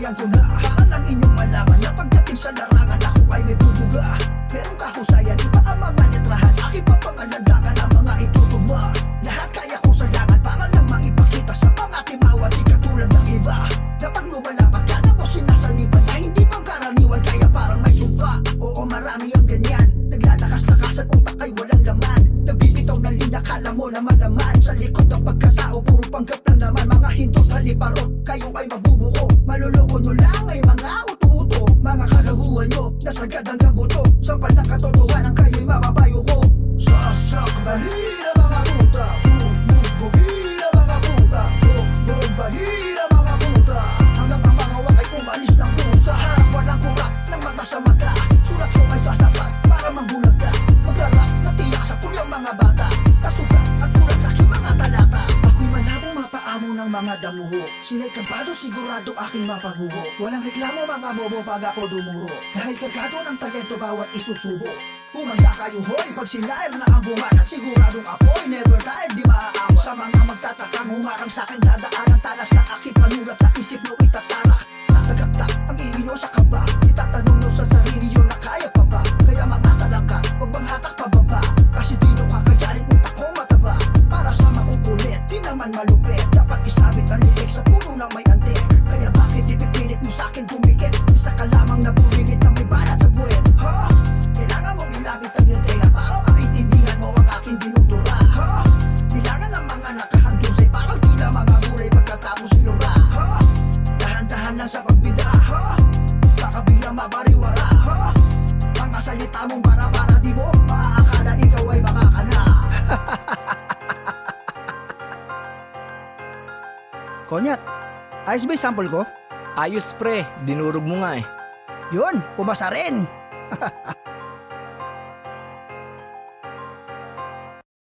Hihikayan ko na para lang inyong malaman na pagdating sa larangan ako ay may bubuga. Merong kahusayan, iba ang mga letrahan, aking papangalandakan ang mga itutugma. Lahat kaya kong sayangan para lang maipakita sa mga timawa, di katulad ng iba. Kapag lumalapat ka na mo sinasanipan na hindi pangkaraniwan, kaya parang may sumpa. Oo, marami ang ganyan, naglalakas-lakas at utak ay walang laman. Nagbibitaw ng linya, kala mo naman naman. Sa likod ng pagkatao, puro panggap lang naman. Mga hindot, haliparot, kayo ay mabubuko. Maluloko nyo lang ay mga uto-uto. Mga kagaguhan nyo, nasagad hanggang buto. Sampal ng katotohanan, kayo'y mababayo ko. Sasak, bahira mga puta. Bugina mga puta. Bahira mga puta. Hanggang ang mga wakay umalis ng pusa. Harap walang kurap, ng mata sa mata. Sulat ko ay sasapat, para magbulag ka. Magrarap na tiyak sa pulyang mga bata. Kasugat at kulat sa aking mga talata. Ako'y malabong mapaamo ng mga damuho. Sila'y kabado, sigurado aking mapaguho. Walang reklamo mga bobo pag ako dumuro. Dahil kargado ng talento bawat isusubo. Humanda kayo hoy, pag sinair na ang bungan at siguradong apoy, never die, di maaawa. Sa mga magtatakang humarang sa'kin, dadaan ang talas ng aking panulat sa isip nyo itatarak. Tatagaktak ang iinyo sa kaba, itatanong nyo sa sarili nyo na kaya pa ba? Kaya mga talangka, huwag bang hatak pababa. Kasi di nyo kakayanin utak ko mataba. Para sa makukulit, di naman malupit. Dapat isabit ang lilik sa puno ng may antik. Kaya bakit ipipilit mo sa'kin tumikit? Isa ka lamang na bulingit na may balat sa buwet. Ha? Kailangan mong ilapit ang iyong tenga para maintindihan mo ang aking dinudura. Ha? Bilangan ng mga nakahandusay parang tila mga gulay pagkatapos ilura. Ha? Dahan-dahan lang sa pagbida. Ha? Baka biglang mabariwara. Ha? Mga salita mong para di mo maaakala ikaw ay makakana. Konyat, ayos ba yung sample ko? Ayos pre, dinurog mo nga eh. Yun, pumasa rin.